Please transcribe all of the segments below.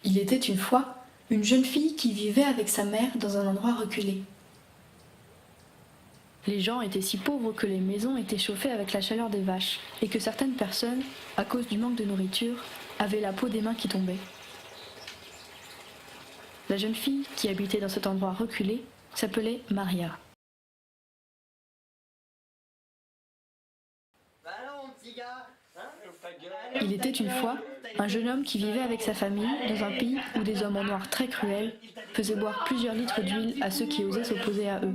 Il était une fois une jeune fille qui vivait avec sa mère dans un endroit reculé. Les gens étaient si pauvres que les maisons étaient chauffées avec la chaleur des vaches et que certaines personnes, à cause du manque de nourriture, avaient la peau des mains qui tombait. La jeune fille qui habitait dans cet endroit reculé s'appelait Maria. Il était une fois un jeune homme qui vivait avec sa famille dans un pays où des hommes en noir très cruels faisaient boire plusieurs litres d'huile à ceux qui osaient s'opposer à eux.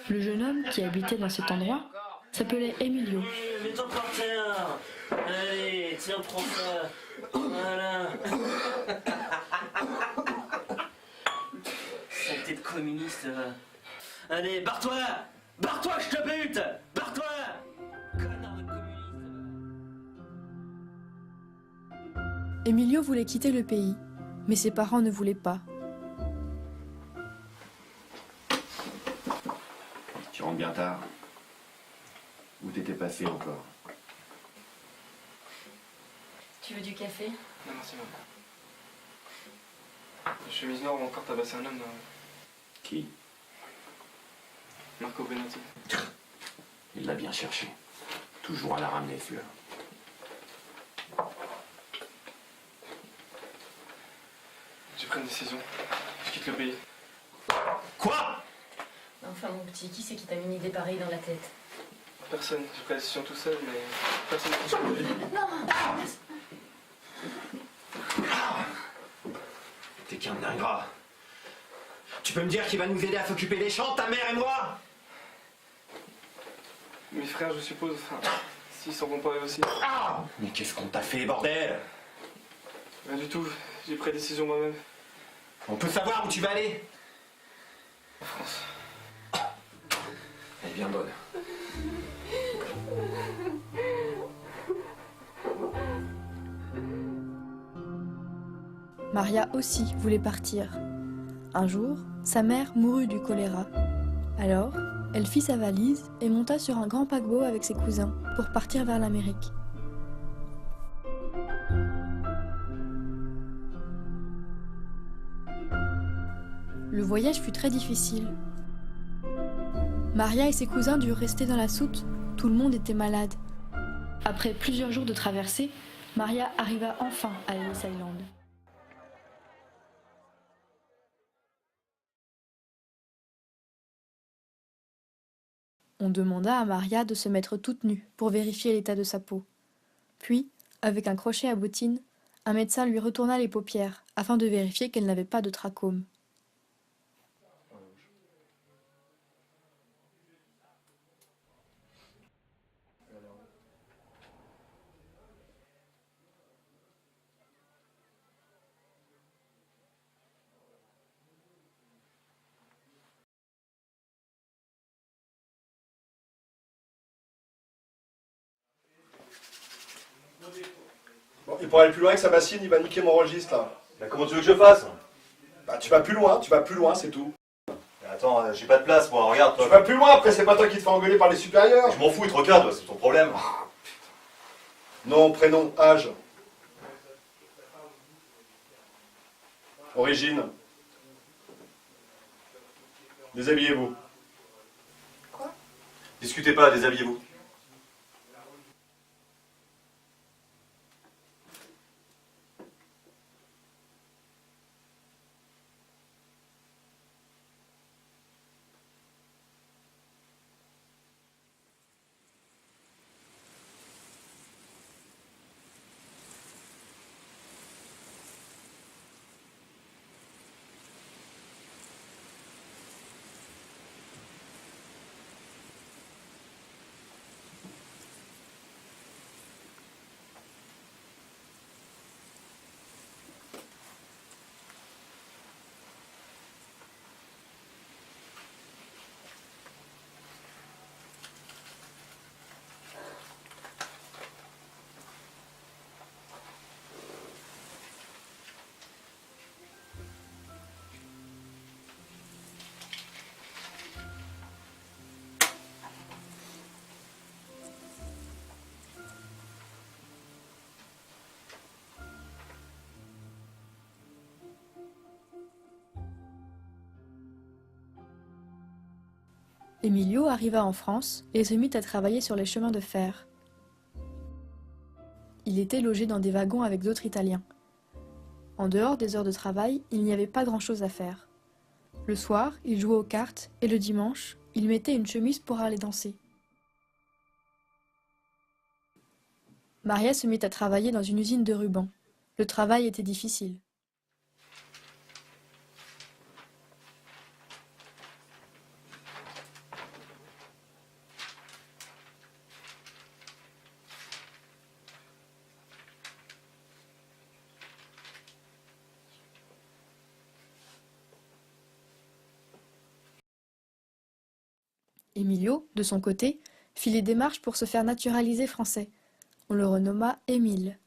Le jeune homme qui habitait dans cet endroit s'appelait Emilio. Mets-toi par terre. Allez, tiens, prends ça. Voilà. Saleté de communiste. Allez, barre-toi. Barre-toi, je te bute. Barre-toi. Connard de communiste. Emilio voulait quitter le pays, mais ses parents ne voulaient pas. Tu rentres bien tard. Où t'étais passé encore? Tu veux du café? Non, merci, maman. La chemise noire a encore tabassé un homme dans... Qui? Marco Benatti. Il l'a bien cherché. Toujours à la ramener, Fleur. J'ai pris une décision. Je quitte le pays. Quoi? Enfin, mon petit, qui c'est qui t'a mis une idée pareille dans la tête? Personne. J'ai pris la décision tout seul, mais personne ne peut se lever. T'es qu'un ingrat. Tu peux me dire qui va nous aider à s'occuper des champs, ta mère et moi? Mes frères, je suppose. Enfin, s'ils s'en vont pas eux aussi. Ah! Mais qu'est-ce qu'on t'a fait, bordel? Rien du tout. J'ai pris la décision moi-même. On peut savoir où tu vas aller? En France. Elle est bien bonne. Maria aussi voulait partir. Un jour, sa mère mourut du choléra. Alors, elle fit sa valise et monta sur un grand paquebot avec ses cousins pour partir vers l'Amérique. Le voyage fut très difficile. Maria et ses cousins durent rester dans la soute, tout le monde était malade. Après plusieurs jours de traversée, Maria arriva enfin à Ellis Island. On demanda à Maria de se mettre toute nue pour vérifier l'état de sa peau. Puis, avec un crochet à bottine, un médecin lui retourna les paupières afin de vérifier qu'elle n'avait pas de trachome. Bon, et pour aller plus loin avec sa bassine, il va niquer mon registre là. Bah, comment tu veux que je fasse? Bah tu vas plus loin, c'est tout. Mais attends, j'ai pas de place, moi, regarde, toi. Tu vas plus loin, après c'est pas toi qui te fais engueuler par les supérieurs. Je m'en fous, il te regarde, c'est ton problème. Nom, prénom, âge. Origine. Déshabillez-vous. Discutez pas, déshabillez-vous. Emilio arriva en France et se mit à travailler sur les chemins de fer. Il était logé dans des wagons avec d'autres Italiens. En dehors des heures de travail, il n'y avait pas grand-chose à faire. Le soir, il jouait aux cartes et le dimanche, il mettait une chemise pour aller danser. Maria se mit à travailler dans une usine de rubans. Le travail était difficile. Emilio, de son côté, fit les démarches pour se faire naturaliser français. On le renomma Émile.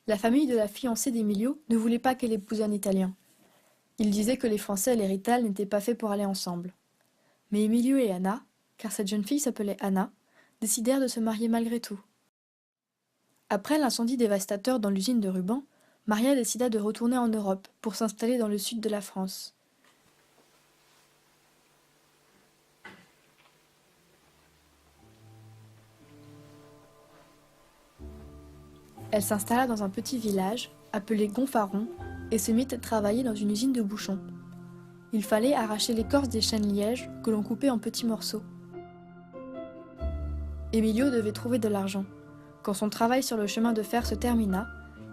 La famille de la fiancée d'Emilio ne voulait pas qu'elle épouse un Italien. Il disait que les Français et les Rital n'étaient pas faits pour aller ensemble. Mais Emilio et Anna, car cette jeune fille s'appelait Anna, décidèrent de se marier malgré tout. Après l'incendie dévastateur dans l'usine de rubans, Maria décida de retourner en Europe pour s'installer dans le sud de la France. Elle s'installa dans un petit village, appelé Gonfaron, et se mit à travailler dans une usine de bouchons. Il fallait arracher l'écorce des chênes lièges que l'on coupait en petits morceaux. Emilio devait trouver de l'argent. Quand son travail sur le chemin de fer se termina,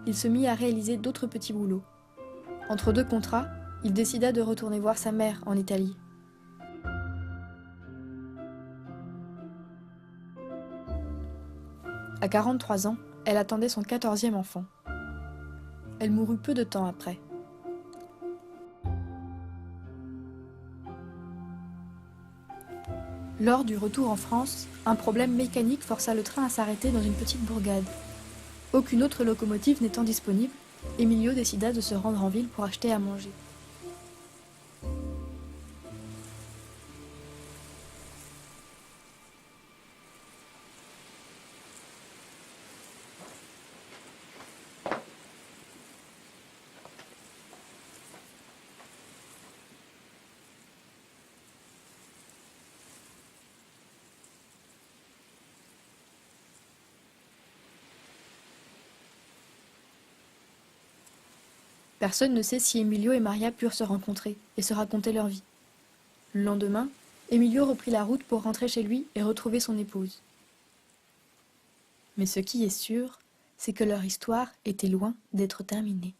il se mit à réaliser d'autres petits boulots. Entre deux contrats, il décida de retourner voir sa mère en Italie. À 43 ans, elle attendait son 14e enfant. Elle mourut peu de temps après. Lors du retour en France, un problème mécanique força le train à s'arrêter dans une petite bourgade. Aucune autre locomotive n'étant disponible, Emilio décida de se rendre en ville pour acheter à manger. Personne ne sait si Emilio et Maria purent se rencontrer et se raconter leur vie. Le lendemain, Emilio reprit la route pour rentrer chez lui et retrouver son épouse. Mais ce qui est sûr, c'est que leur histoire était loin d'être terminée.